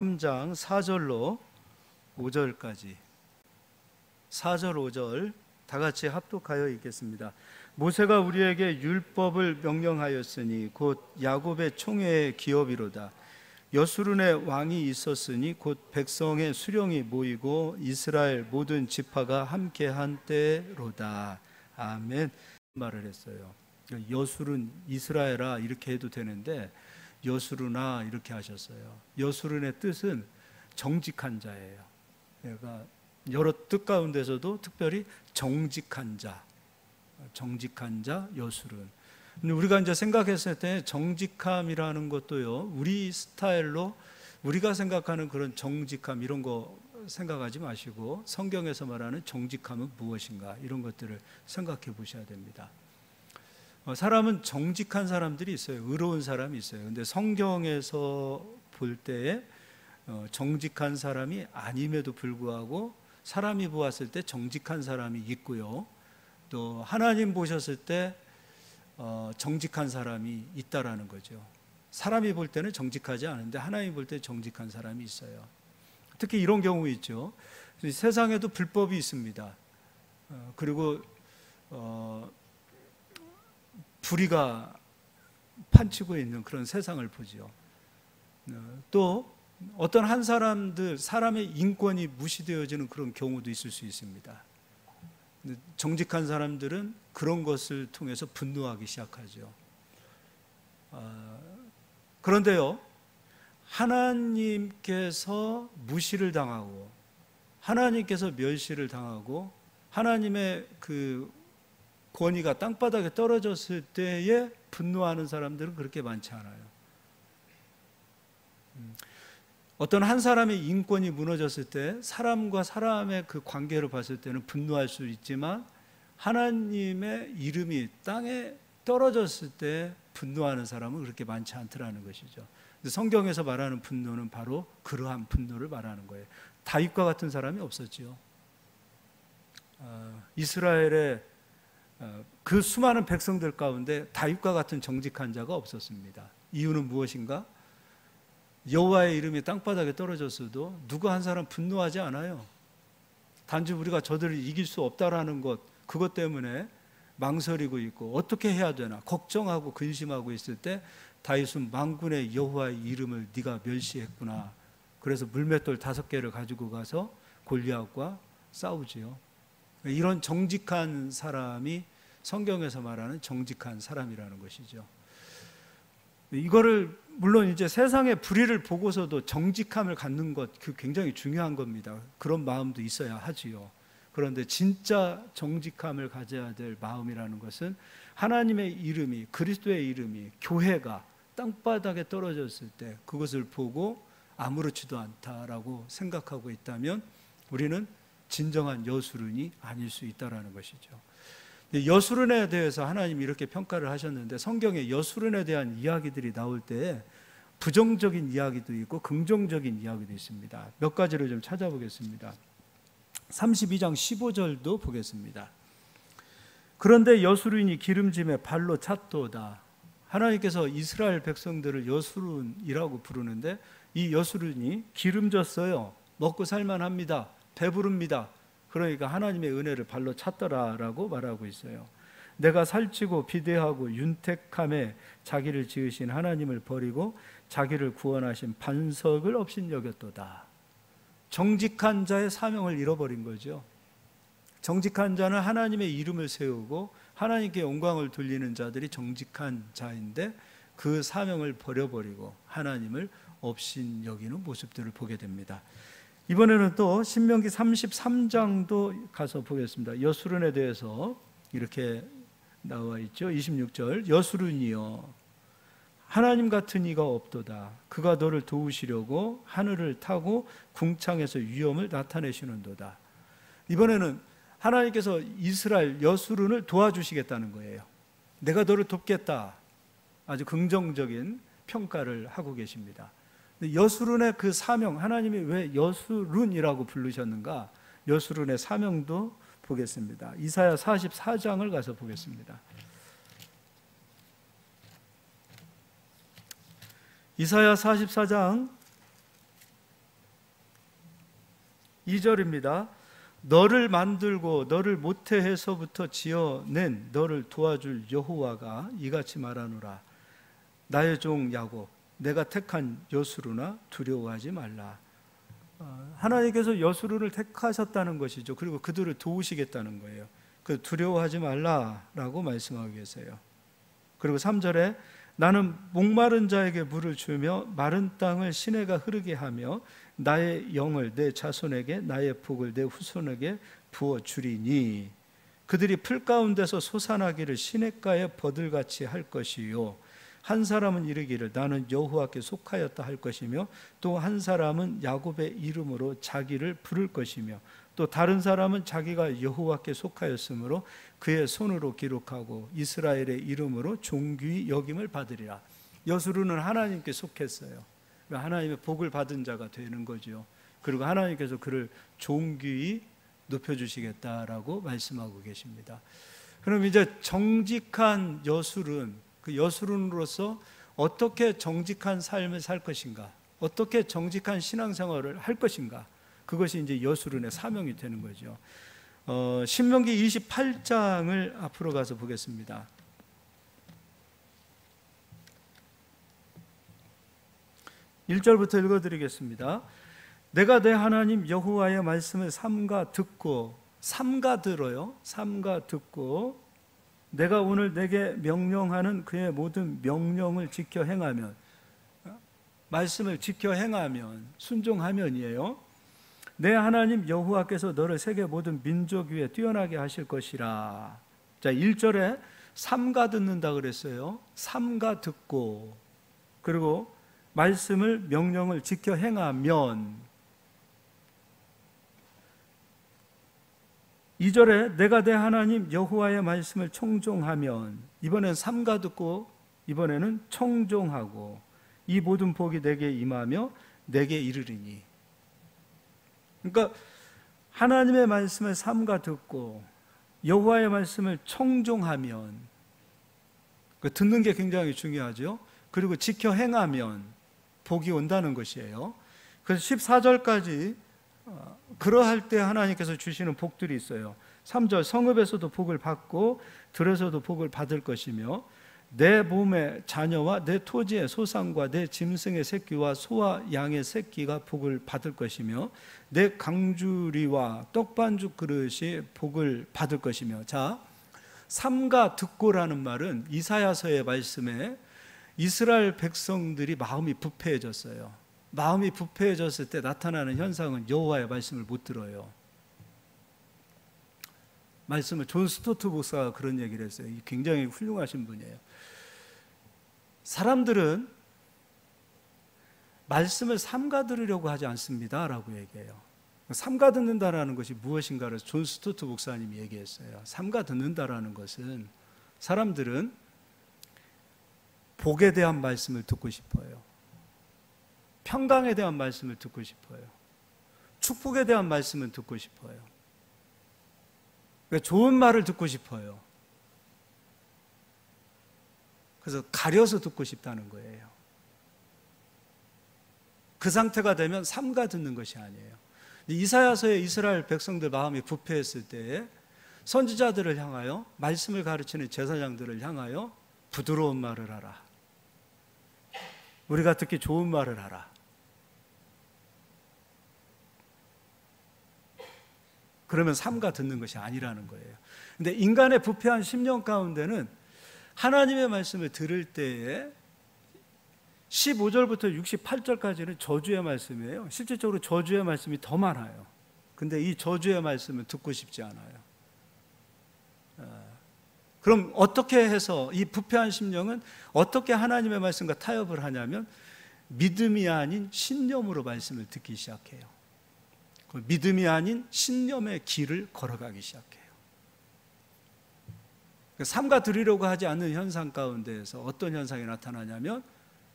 3장 4절로 5절까지 4절 5절 다 같이 합독하여 읽겠습니다. 모세가 우리에게 율법을 명령하였으니 곧 야곱의 총회의 기업이로다. 여수룬의 왕이 있었으니 곧 백성의 수령이 모이고 이스라엘 모든 지파가 함께한 때로다. 아멘. 말을 했어요. 여수룬 이스라엘아 이렇게 해도 되는데 여수르나 이렇게 하셨어요. 여수른의 뜻은 정직한 자예요. 그러니까 여러 뜻 가운데서도 특별히 정직한 자, 정직한 자 여수른. 근데 우리가 이제 생각했을 때 정직함이라는 것도요, 우리 스타일로 우리가 생각하는 그런 정직함 이런 거 생각하지 마시고 성경에서 말하는 정직함은 무엇인가 이런 것들을 생각해 보셔야 됩니다. 사람은 정직한 사람들이 있어요. 의로운 사람이 있어요. 근데 성경에서 볼 때에 정직한 사람이 아님에도 불구하고 사람이 보았을 때 정직한 사람이 있고요. 또 하나님 보셨을 때 정직한 사람이 있다라는 거죠. 사람이 볼 때는 정직하지 않은데 하나님 볼 때 정직한 사람이 있어요. 특히 이런 경우 있죠. 세상에도 불법이 있습니다. 그리고 불의가 판치고 있는 그런 세상을 보죠. 또 어떤 한 사람의 인권이 무시되어지는 그런 경우도 있을 수 있습니다. 정직한 사람들은 그런 것을 통해서 분노하기 시작하죠. 그런데요, 하나님께서 무시를 당하고 하나님께서 멸시를 당하고 하나님의 그 권위가 땅바닥에 떨어졌을 때에 분노하는 사람들은 그렇게 많지 않아요. 어떤 한 사람의 인권이 무너졌을 때 사람과 사람의 그 관계를 봤을 때는 분노할 수 있지만 하나님의 이름이 땅에 떨어졌을 때 분노하는 사람은 그렇게 많지 않더라는 것이죠. 성경에서 말하는 분노는 바로 그러한 분노를 말하는 거예요. 다윗과 같은 사람이 없었지요. 이스라엘의 그 수많은 백성들 가운데 다윗과 같은 정직한 자가 없었습니다. 이유는 무엇인가? 여호와의 이름이 땅바닥에 떨어졌어도 누구 한 사람 분노하지 않아요. 단지 우리가 저들을 이길 수 없다라는 것, 그것 때문에 망설이고 있고 어떻게 해야 되나 걱정하고 근심하고 있을 때 다윗은 만군의 여호와의 이름을 네가 멸시했구나. 그래서 물맷돌 5개를 가지고 가서 골리앗과 싸우지요. 이런 정직한 사람이 성경에서 말하는 정직한 사람이라는 것이죠. 이거를 물론 이제 세상의 불의를 보고서도 정직함을 갖는 것, 그 굉장히 중요한 겁니다. 그런 마음도 있어야 하지요. 그런데 진짜 정직함을 가져야 될 마음이라는 것은 하나님의 이름이, 그리스도의 이름이, 교회가 땅바닥에 떨어졌을 때 그것을 보고 아무렇지도 않다라고 생각하고 있다면 우리는 진정한 여수른이 아닐 수 있다라는 것이죠. 여수른에 대해서 하나님이 이렇게 평가를 하셨는데 성경에 여수른에 대한 이야기들이 나올 때 부정적인 이야기도 있고 긍정적인 이야기도 있습니다. 몇 가지를 좀 찾아보겠습니다. 32장 15절도 보겠습니다. 그런데 여수른이 기름짐에 발로 찼도다. 하나님께서 이스라엘 백성들을 여수른이라고 부르는데 이 여수른이 기름졌어요. 먹고 살만합니다. 배부릅니다. 그러니까 하나님의 은혜를 발로 찼더라라고 말하고 있어요. 내가 살찌고 비대하고 윤택함에 자기를 지으신 하나님을 버리고 자기를 구원하신 반석을 업신여겼도다. 정직한 자의 사명을 잃어버린 거죠. 정직한 자는 하나님의 이름을 세우고 하나님께 영광을 돌리는 자들이 정직한 자인데 그 사명을 버려버리고 하나님을 업신여기는 모습들을 보게 됩니다. 이번에는 또 신명기 33장도 가서 보겠습니다. 여수른에 대해서 이렇게 나와 있죠. 26절 여수른이여 하나님 같은 이가 없도다. 그가 너를 도우시려고 하늘을 타고 궁창에서 위엄을 나타내시는도다. 이번에는 하나님께서 이스라엘 여수른을 도와주시겠다는 거예요. 내가 너를 돕겠다. 아주 긍정적인 평가를 하고 계십니다. 여수른의 그 사명, 하나님이 왜 여수른이라고 부르셨는가? 여수른의 사명도 보겠습니다. 이사야 44장을 가서 보겠습니다. 이사야 44장 2절입니다. 너를 만들고 너를 모태에서부터 지어낸 너를 도와줄 여호와가 이같이 말하노라. 나의 종 야곱, 내가 택한 여수르나 두려워하지 말라. 하나님께서 여수르를 택하셨다는 것이죠. 그리고 그들을 도우시겠다는 거예요. 그 두려워하지 말라라고 말씀하고 계세요. 그리고 3절에 나는 목마른 자에게 물을 주며 마른 땅을 시내가 흐르게 하며 나의 영을 내 자손에게 나의 복을 내 후손에게 부어 주리니 그들이 풀 가운데서 솟아나기를 시냇가에 버들같이 할 것이요 한 사람은 이르기를 나는 여호와께 속하였다 할 것이며 또 한 사람은 야곱의 이름으로 자기를 부를 것이며 또 다른 사람은 자기가 여호와께 속하였으므로 그의 손으로 기록하고 이스라엘의 이름으로 존귀히 여김을 받으리라. 여수르는 하나님께 속했어요. 하나님의 복을 받은 자가 되는 거죠. 그리고 하나님께서 그를 존귀히 높여주시겠다라고 말씀하고 계십니다. 그럼 이제 정직한 여술은 그 여술은으로서 어떻게 정직한 삶을 살 것인가, 어떻게 정직한 신앙생활을 할 것인가, 그것이 이제 여술은의 사명이 되는 거죠. 신명기 28장을 앞으로 가서 보겠습니다. 1절부터 읽어드리겠습니다. 내가 내 하나님 여호와의 말씀을 삼가 듣고, 삼가 들어요. 삼가 듣고 내가 오늘 내게 명령하는 그의 모든 명령을 지켜 행하면, 말씀을 지켜 행하면, 순종하면이에요. 내 하나님 여호와께서 너를 세계 모든 민족 위에 뛰어나게 하실 것이라. 자, 1절에 삼가 듣는다 그랬어요. 삼가 듣고, 그리고 말씀을 명령을 지켜 행하면. 2절에 내가 내 하나님 여호와의 말씀을 청종하면, 이번엔 삼가 듣고 이번에는 청종하고 이 모든 복이 내게 임하며 내게 이르리니. 그러니까 하나님의 말씀을 삼가 듣고 여호와의 말씀을 청종하면, 듣는 게 굉장히 중요하죠. 그리고 지켜 행하면 복이 온다는 것이에요. 그래서 14절까지 그러할 때 하나님께서 주시는 복들이 있어요. 3절 성읍에서도 복을 받고 들에서도 복을 받을 것이며 내 몸의 자녀와 내 토지의 소산과 내 짐승의 새끼와 소와 양의 새끼가 복을 받을 것이며 내 강주리와 떡반죽 그릇이 복을 받을 것이며. 자, 삼가 듣고라는 말은 이사야서의 말씀에 이스라엘 백성들이 마음이 부패해졌어요. 마음이 부패해졌을 때 나타나는 현상은 여호와의 말씀을 못 들어요. 말씀을 존 스토트 목사가 그런 얘기를 했어요. 굉장히 훌륭하신 분이에요. 사람들은 말씀을 삼가 들으려고 하지 않습니다 라고 얘기해요. 삼가 듣는다라는 것이 무엇인가를 존 스토트 목사님이 얘기했어요. 삼가 듣는다라는 것은 사람들은 복에 대한 말씀을 듣고 싶어요. 평강에 대한 말씀을 듣고 싶어요. 축복에 대한 말씀을 듣고 싶어요. 그러니까 좋은 말을 듣고 싶어요. 그래서 가려서 듣고 싶다는 거예요. 그 상태가 되면 삼가 듣는 것이 아니에요. 이사야서의 이스라엘 백성들 마음이 부패했을 때에 선지자들을 향하여, 말씀을 가르치는 제사장들을 향하여 부드러운 말을 하라, 우리가 듣기 좋은 말을 하라. 그러면 삼가 듣는 것이 아니라는 거예요. 근데 인간의 부패한 심령 가운데는 하나님의 말씀을 들을 때에 15절부터 68절까지는 저주의 말씀이에요. 실질적으로 저주의 말씀이 더 많아요. 근데 이 저주의 말씀을 듣고 싶지 않아요. 그럼 어떻게 해서 이 부패한 심령은 어떻게 하나님의 말씀과 타협을 하냐면 믿음이 아닌 신념으로 말씀을 듣기 시작해요. 믿음이 아닌 신념의 길을 걸어가기 시작해요. 삼가 들으려고 하지 않는 현상 가운데에서 어떤 현상이 나타나냐면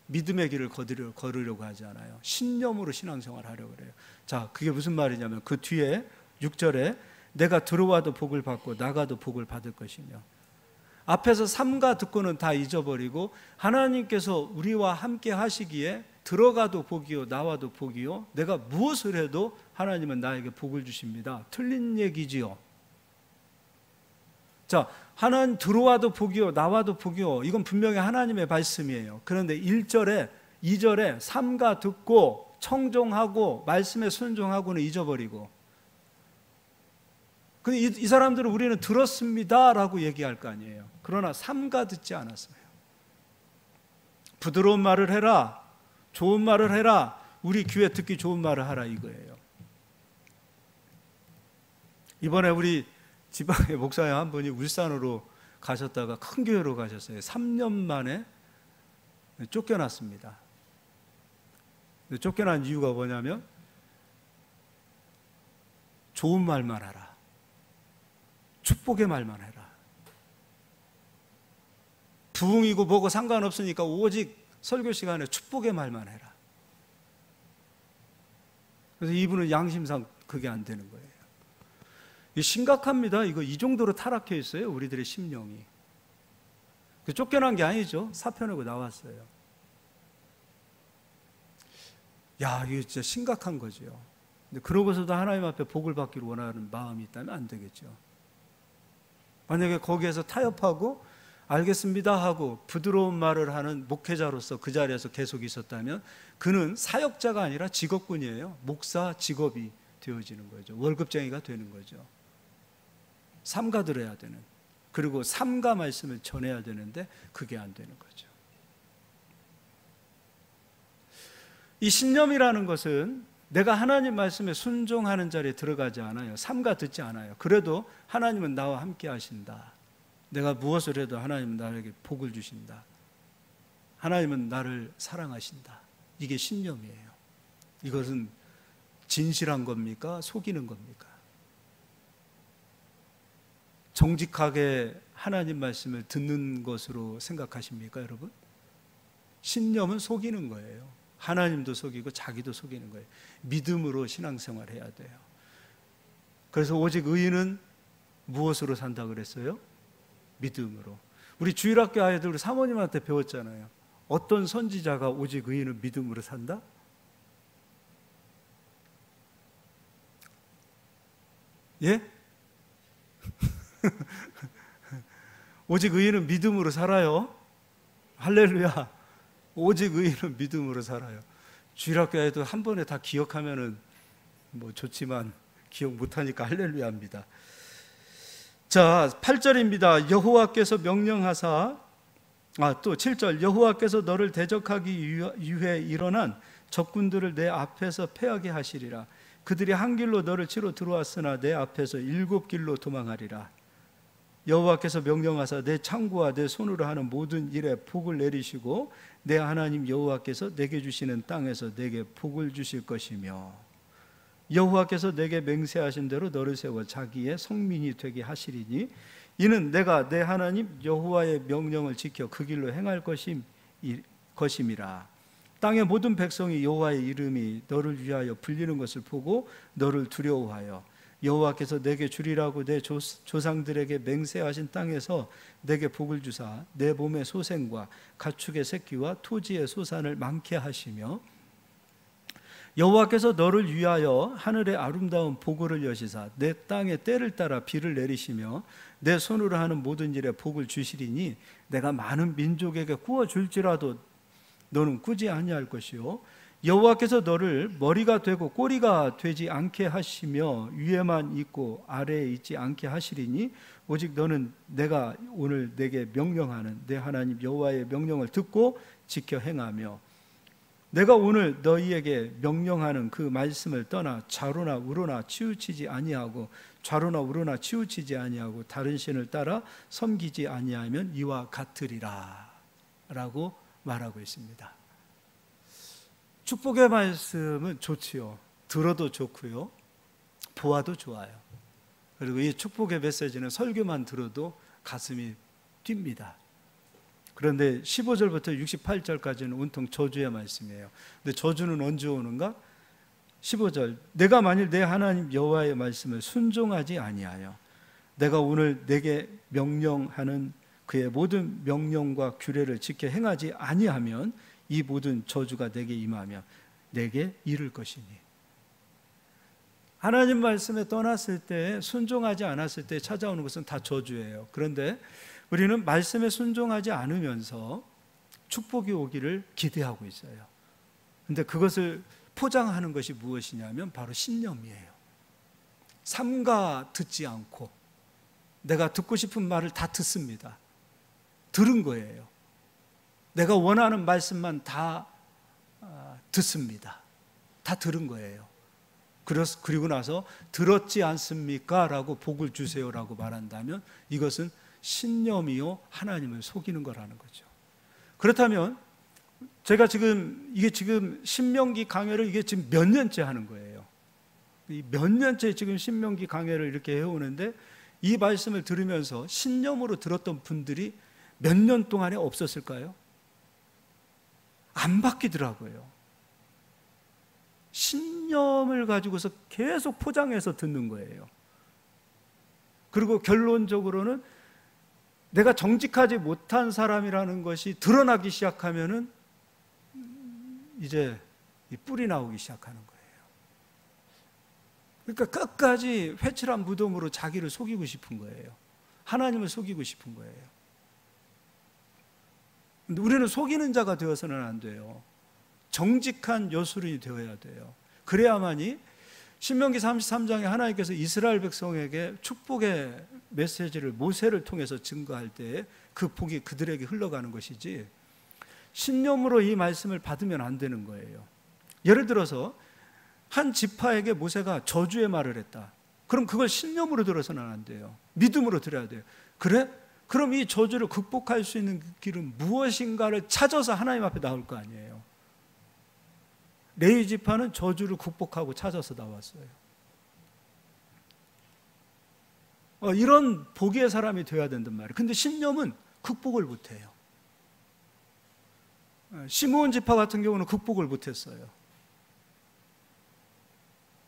믿음의 길을 걸으려고 하지 않아요. 신념으로 신앙생활을 하려고 그래요. 자, 그게 무슨 말이냐면 그 뒤에 6절에 내가 들어와도 복을 받고 나가도 복을 받을 것이며, 앞에서 삼가 듣고는 다 잊어버리고 하나님께서 우리와 함께 하시기에 들어가도 복이요 나와도 복이요 내가 무엇을 해도 하나님은 나에게 복을 주십니다. 틀린 얘기지요. 자, 하나님 들어와도 복이요 나와도 복이요, 이건 분명히 하나님의 말씀이에요. 그런데 1절에 2절에 삼가 듣고 청종하고 말씀에 순종하고는 잊어버리고, 근데 이 사람들은 우리는 들었습니다 라고 얘기할 거 아니에요. 그러나 삼가 듣지 않았어요. 부드러운 말을 해라, 좋은 말을 해라, 우리 귀에 듣기 좋은 말을 하라, 이거예요. 이번에 우리 지방의 목사님 한 분이 울산으로 가셨다가 큰 교회로 가셨어요. 3년 만에 쫓겨났습니다. 쫓겨난 이유가 뭐냐면 좋은 말만 하라, 축복의 말만 해라, 부흥이고 뭐고 상관없으니까 오직 설교 시간에 축복의 말만 해라. 그래서 이분은 양심상 그게 안 되는 거예요. 이게 심각합니다. 이거 이 정도로 타락해 있어요, 우리들의 심령이. 쫓겨난 게 아니죠. 사표 내고 나왔어요. 야, 이거 진짜 심각한 거죠. 근데 그러고서도 하나님 앞에 복을 받기를 원하는 마음이 있다면 안 되겠죠. 만약에 거기에서 타협하고 알겠습니다 하고 부드러운 말을 하는 목회자로서 그 자리에서 계속 있었다면 그는 사역자가 아니라 직업군이에요. 목사 직업이 되어지는 거죠. 월급쟁이가 되는 거죠. 삼가 들어야 되는, 그리고 삼가 말씀을 전해야 되는데 그게 안 되는 거죠. 이 신념이라는 것은 내가 하나님 말씀에 순종하는 자리에 들어가지 않아요. 삼가 듣지 않아요. 그래도 하나님은 나와 함께 하신다. 내가 무엇을 해도 하나님은 나에게 복을 주신다. 하나님은 나를 사랑하신다. 이게 신념이에요. 이것은 진실한 겁니까? 속이는 겁니까? 정직하게 하나님 말씀을 듣는 것으로 생각하십니까, 여러분? 신념은 속이는 거예요. 하나님도 속이고 자기도 속이는 거예요. 믿음으로 신앙생활 해야 돼요. 그래서 오직 의인은 무엇으로 산다 그랬어요? 믿음으로. 우리 주일학교 아이들 우리 사모님한테 배웠잖아요. 어떤 선지자가 오직 의인은 믿음으로 산다? 예? 오직 의인은 믿음으로 살아요. 할렐루야. 오직 의인은 믿음으로 살아요. 주일학교에도 한 번에 다 기억하면은 뭐 좋지만 기억 못하니까 할렐루야입니다. 자, 8절입니다. 여호와께서 명령하사, 또 7절, 여호와께서 너를 대적하기 위해 일어난 적군들을 내 앞에서 패하게 하시리라. 그들이 한 길로 너를 치러 들어왔으나 내 앞에서 7길로 도망하리라. 여호와께서 명령하사 내 창고와 내 손으로 하는 모든 일에 복을 내리시고 내 하나님 여호와께서 내게 주시는 땅에서 내게 복을 주실 것이며 여호와께서 내게 맹세하신 대로 너를 세워 자기의 성민이 되게 하시리니 이는 내가 내 하나님 여호와의 명령을 지켜 그 길로 행할 것임이라. 땅의 모든 백성이 여호와의 이름이 너를 위하여 불리는 것을 보고 너를 두려워하여 여호와께서 내게 주리라고 내 조상들에게 맹세하신 땅에서 내게 복을 주사 내 몸의 소생과 가축의 새끼와 토지의 소산을 많게 하시며 여호와께서 너를 위하여 하늘의 아름다운 보고를 여시사 내 땅에 때를 따라 비를 내리시며 내 손으로 하는 모든 일에 복을 주시리니 내가 많은 민족에게 구워줄지라도 너는 꾸지 아니할 것이요 여호와께서 너를 머리가 되고 꼬리가 되지 않게 하시며 위에만 있고 아래에 있지 않게 하시리니 오직 너는 내가 오늘 내게 명령하는 내 하나님 여호와의 명령을 듣고 지켜 행하며 내가 오늘 너희에게 명령하는 그 말씀을 떠나 좌로나 우로나 치우치지 아니하고 좌로나 우로나 치우치지 아니하고 다른 신을 따라 섬기지 아니하면 이와 같으리라 라고 말하고 있습니다. 축복의 말씀은 좋지요. 들어도 좋고요. 보아도 좋아요. 그리고 이 축복의 메시지는 설교만 들어도 가슴이 뜁니다. 그런데 15절부터 68절까지는 온통 저주의 말씀이에요. 근데 저주는 언제 오는가? 15절, 내가 만일 내 하나님 여호와의 말씀을 순종하지 아니하여 내가 오늘 내게 명령하는 그의 모든 명령과 규례를 지켜 행하지 아니하면 이 모든 저주가 내게 임하며 내게 이를 것이니. 하나님 말씀에 떠났을 때, 순종하지 않았을 때 찾아오는 것은 다 저주예요. 그런데 우리는 말씀에 순종하지 않으면서 축복이 오기를 기대하고 있어요. 근데 그것을 포장하는 것이 무엇이냐면 바로 신념이에요. 삼가 듣지 않고 내가 듣고 싶은 말을 다 듣습니다. 들은 거예요. 내가 원하는 말씀만 다 듣습니다. 다 들은 거예요. 그리고 나서 들었지 않습니까? 라고 복을 주세요라고 말한다면 이것은 신념이요 하나님을 속이는 거라는 거죠. 그렇다면 제가 지금 신명기 강해를 이게 지금 몇 년째 하는 거예요. 몇 년째 지금 신명기 강해를 이렇게 해오는데 이 말씀을 들으면서 신념으로 들었던 분들이 몇 년 동안에 없었을까요? 안 바뀌더라고요. 신념을 가지고서 계속 포장해서 듣는 거예요. 그리고 결론적으로는 내가 정직하지 못한 사람이라는 것이 드러나기 시작하면은 이제 뿔이 나오기 시작하는 거예요. 그러니까 끝까지 회칠한 무덤으로 자기를 속이고 싶은 거예요. 하나님을 속이고 싶은 거예요. 근데 우리는 속이는 자가 되어서는 안 돼요. 정직한 여수론이 되어야 돼요. 그래야만이 신명기 33장에 하나님께서 이스라엘 백성에게 축복의 메시지를 모세를 통해서 증거할 때에 그 복이 그들에게 흘러가는 것이지 신념으로 이 말씀을 받으면 안 되는 거예요. 예를 들어서 한 지파에게 모세가 저주의 말을 했다. 그럼 그걸 신념으로 들어서는 안 돼요. 믿음으로 들어야 돼요. 그래? 그럼 이 저주를 극복할 수 있는 길은 무엇인가를 찾아서 하나님 앞에 나올 거 아니에요. 레위 지파는 저주를 극복하고 찾아서 나왔어요. 이런 복의 사람이 되어야 된단 말이에요. 근데 신념은 극복을 못해요. 시므온 지파 같은 경우는 극복을 못했어요.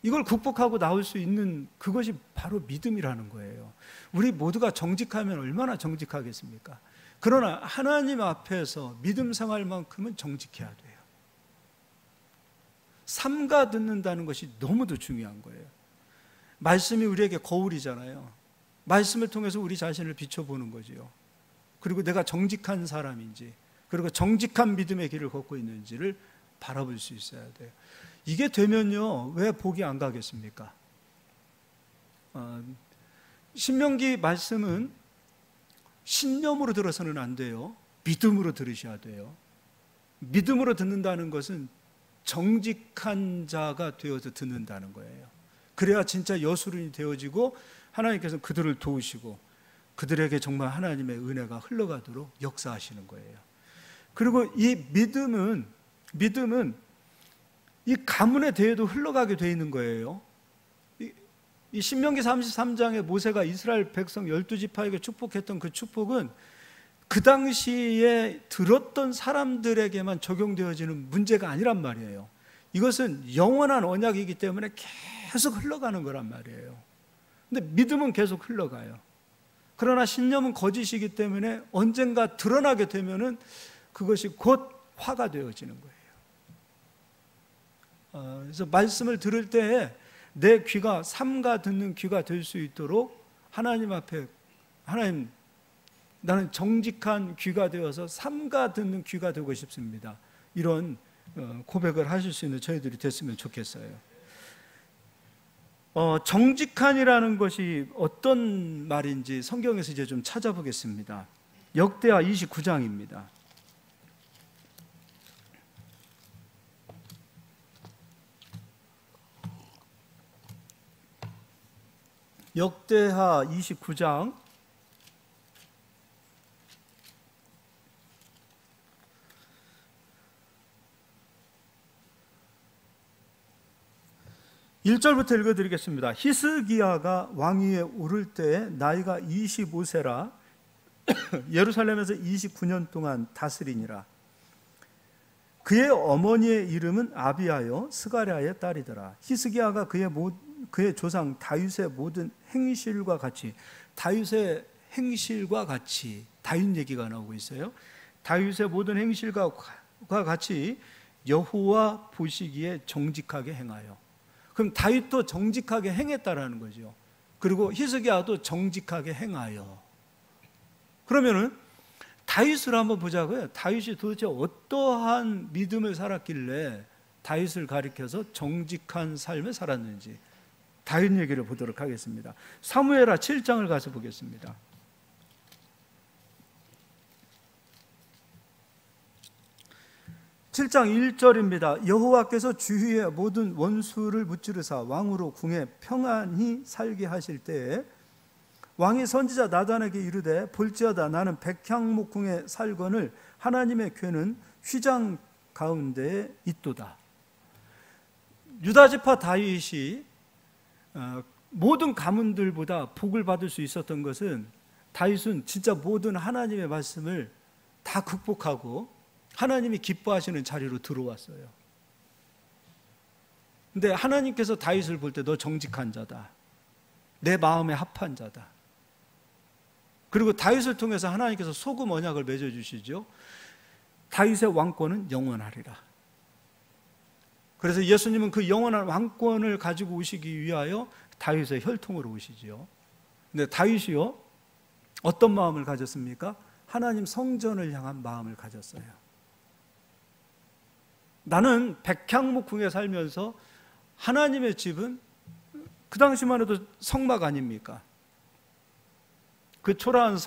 이걸 극복하고 나올 수 있는 그것이 바로 믿음이라는 거예요. 우리 모두가 정직하면 얼마나 정직하겠습니까? 그러나 하나님 앞에서 믿음 생활만큼은 정직해야 돼요. 삼가 듣는다는 것이 너무도 중요한 거예요. 말씀이 우리에게 거울이잖아요. 말씀을 통해서 우리 자신을 비춰보는 거지요. 그리고 내가 정직한 사람인지, 그리고 정직한 믿음의 길을 걷고 있는지를 바라볼 수 있어야 돼요. 이게 되면요, 왜 복이 안 가겠습니까? 신명기 말씀은 신념으로 들어서는 안 돼요. 믿음으로 들으셔야 돼요. 믿음으로 듣는다는 것은 정직한 자가 되어서 듣는다는 거예요. 그래야 진짜 여수론이 되어지고 하나님께서 그들을 도우시고 그들에게 정말 하나님의 은혜가 흘러가도록 역사하시는 거예요. 그리고 이 믿음은 이 가문에 대해도 흘러가게 되어 있는 거예요. 이 신명기 33장에 모세가 이스라엘 백성 12지파에게 축복했던 그 축복은 그 당시에 들었던 사람들에게만 적용되어지는 문제가 아니란 말이에요. 이것은 영원한 언약이기 때문에 계속 흘러가는 거란 말이에요. 근데 믿음은 계속 흘러가요. 그러나 신념은 거짓이기 때문에 언젠가 드러나게 되면은 그것이 곧 화가 되어지는 거예요. 그래서 말씀을 들을 때에 내 귀가 삼가 듣는 귀가 될 수 있도록 하나님 앞에, 하나님, 나는 정직한 귀가 되어서 삼가 듣는 귀가 되고 싶습니다. 이런 고백을 하실 수 있는 저희들이 됐으면 좋겠어요. 정직한이라는 것이 어떤 말인지 성경에서 이제 좀 찾아보겠습니다. 역대하 29장입니다. 역대하 29장 1절부터 읽어드리겠습니다. 히스기야가 왕위에 오를 때 나이가 25세라 예루살렘에서 29년 동안 다스리니라. 그의 어머니의 이름은 아비야요 스가랴의 딸이더라. 히스기야가 그의 조상 다윗의 모든 행실과 같이, 다윗의 행실과 같이, 다윗 얘기가 나오고 있어요. 다윗의 모든 행실과 다윗과 같이 여호와 보시기에 정직하게 행하여. 그럼 다윗도 정직하게 행했다라는 거죠. 그리고 히스기야도 정직하게 행하여. 그러면은 다윗을 한번 보자고요. 다윗이 도대체 어떠한 믿음을 살았길래 다윗을 가리켜서 정직한 삶을 살았는지 다윗 얘기를 보도록 하겠습니다. 사무엘하 7장을 가서 보겠습니다. 7장 1절입니다. 여호와께서 주위의 모든 원수를 무찌르사 왕으로 궁에 평안히 살게 하실 때에 왕이 선지자 나단에게 이르되 볼지어다 나는 백향목궁에 살거늘 하나님의 궤는 휘장 가운데에 있도다. 유다지파 다윗이 모든 가문들보다 복을 받을 수 있었던 것은 다윗은 진짜 모든 하나님의 말씀을 다 극복하고 하나님이 기뻐하시는 자리로 들어왔어요. 근데 하나님께서 다윗을 볼 때 너 정직한 자다, 내 마음에 합한 자다. 그리고 다윗을 통해서 하나님께서 소금 언약을 맺어주시죠. 다윗의 왕권은 영원하리라. 그래서 예수님은 그 영원한 왕권을 가지고 오시기 위하여 다윗의 혈통으로 오시지요. 근데 다윗이요, 어떤 마음을 가졌습니까? 하나님 성전을 향한 마음을 가졌어요. 나는 백향목궁에 살면서 하나님의 집은 그 당시만 해도 성막 아닙니까? 그 초라한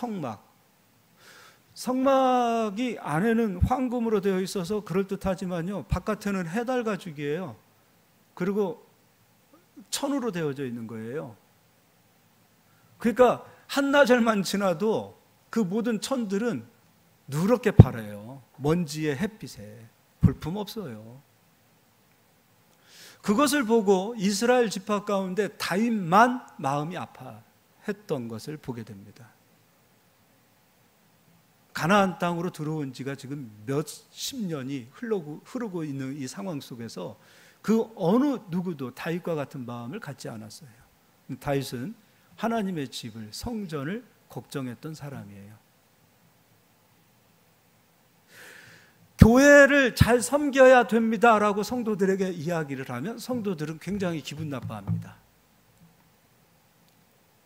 성막이 안에는 황금으로 되어 있어서 그럴듯하지만요, 바깥에는 해달 가죽이에요. 그리고 천으로 되어져 있는 거예요. 그러니까 한나절만 지나도 그 모든 천들은 누렇게 파래요. 먼지에 햇빛에 볼품 없어요. 그것을 보고 이스라엘 지파 가운데 다윗만 마음이 아파했던 것을 보게 됩니다. 가나안 땅으로 들어온 지가 지금 몇십 년이 흐르고 있는 이 상황 속에서 그 어느 누구도 다윗과 같은 마음을 갖지 않았어요. 다윗은 하나님의 집을, 성전을 걱정했던 사람이에요. 교회를 잘 섬겨야 됩니다라고 성도들에게 이야기를 하면 성도들은 굉장히 기분 나빠합니다.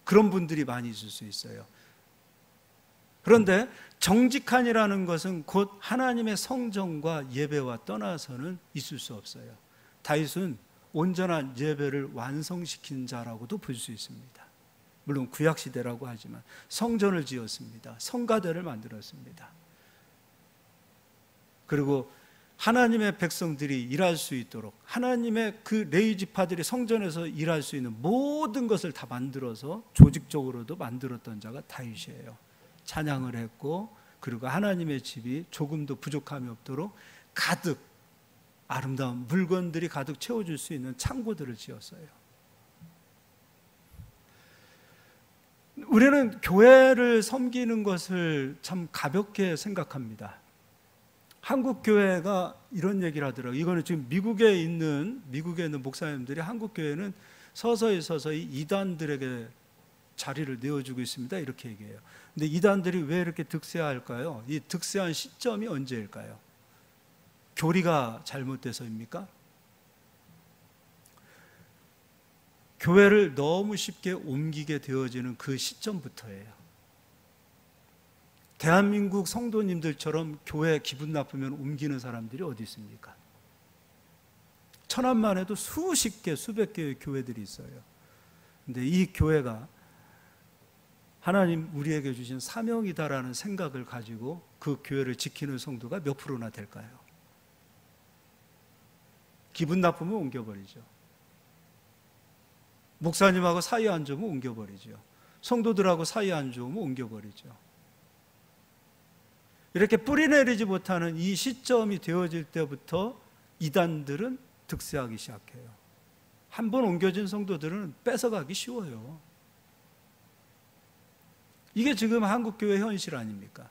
그런 분들이 많이 있을 수 있어요. 그런데 정직한이라는 것은 곧 하나님의 성전과 예배와 떠나서는 있을 수 없어요. 다윗은 온전한 예배를 완성시킨 자라고도 볼 수 있습니다. 물론 구약시대라고 하지만 성전을 지었습니다. 성가대를 만들었습니다. 그리고 하나님의 백성들이 일할 수 있도록 하나님의 그 레위 지파들이 성전에서 일할 수 있는 모든 것을 다 만들어서 조직적으로도 만들었던 자가 다윗이에요. 찬양을 했고, 그리고 하나님의 집이 조금도 부족함이 없도록 가득 아름다운 물건들이 가득 채워줄 수 있는 창고들을 지었어요. 우리는 교회를 섬기는 것을 참 가볍게 생각합니다. 한국 교회가 이런 얘기를 하더라고요. 이거는 지금 미국에 있는 목사님들이 한국 교회는 서서히 이단들에게 자리를 내어주고 있습니다, 이렇게 얘기해요. 근데 이단들이 왜 이렇게 득세할까요? 이 득세한 시점이 언제일까요? 교리가 잘못돼서입니까? 교회를 너무 쉽게 옮기게 되어지는 그 시점부터예요. 대한민국 성도님들처럼 교회 기분 나쁘면 옮기는 사람들이 어디 있습니까? 천안만 해도 수십 개, 수백 개의 교회들이 있어요. 근데 이 교회가 하나님 우리에게 주신 사명이다라는 생각을 가지고 그 교회를 지키는 성도가 몇 프로나 될까요? 기분 나쁘면 옮겨버리죠. 목사님하고 사이 안 좋으면 옮겨버리죠. 성도들하고 사이 안 좋으면 옮겨버리죠. 이렇게 뿌리내리지 못하는 이 시점이 되어질 때부터 이단들은 득세하기 시작해요. 한 번 옮겨진 성도들은 뺏어가기 쉬워요. 이게 지금 한국교회 현실 아닙니까?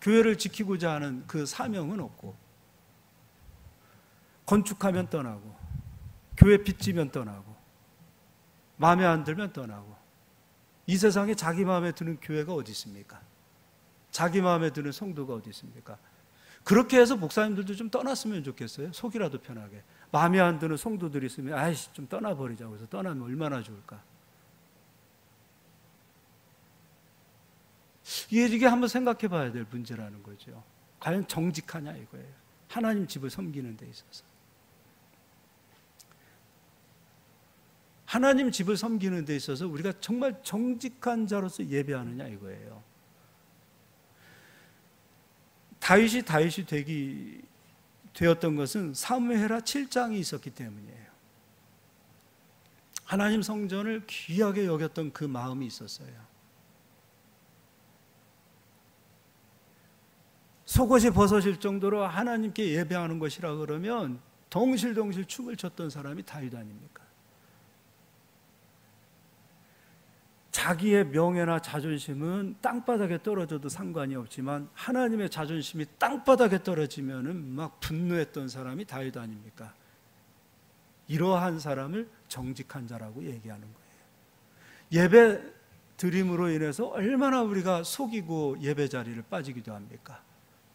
교회를 지키고자 하는 그 사명은 없고, 건축하면 떠나고, 교회 빚지면 떠나고, 마음에 안 들면 떠나고. 이 세상에 자기 마음에 드는 교회가 어디 있습니까? 자기 마음에 드는 성도가 어디 있습니까? 그렇게 해서 목사님들도 좀 떠났으면 좋겠어요. 속이라도 편하게. 마음에 안 드는 성도들이 있으면 아이씨 좀 떠나버리자고 해서 떠나면 얼마나 좋을까. 이게 한번 생각해 봐야 될 문제라는 거죠. 과연 정직하냐 이거예요. 하나님 집을 섬기는 데 있어서. 하나님 집을 섬기는 데 있어서 우리가 정말 정직한 자로서 예배하느냐 이거예요. 다윗이 되었던 것은 사무엘하 7장이 있었기 때문이에요. 하나님 성전을 귀하게 여겼던 그 마음이 있었어요. 속옷이 벗어질 정도로 하나님께 예배하는 것이라 그러면 덩실덩실 춤을 췄던 사람이 다윗 아닙니까? 자기의 명예나 자존심은 땅바닥에 떨어져도 상관이 없지만 하나님의 자존심이 땅바닥에 떨어지면은 막 분노했던 사람이 다윗 아닙니까? 이러한 사람을 정직한 자라고 얘기하는 거예요. 예배 드림으로 인해서 얼마나 우리가 속이고 예배 자리를 빠지기도 합니까?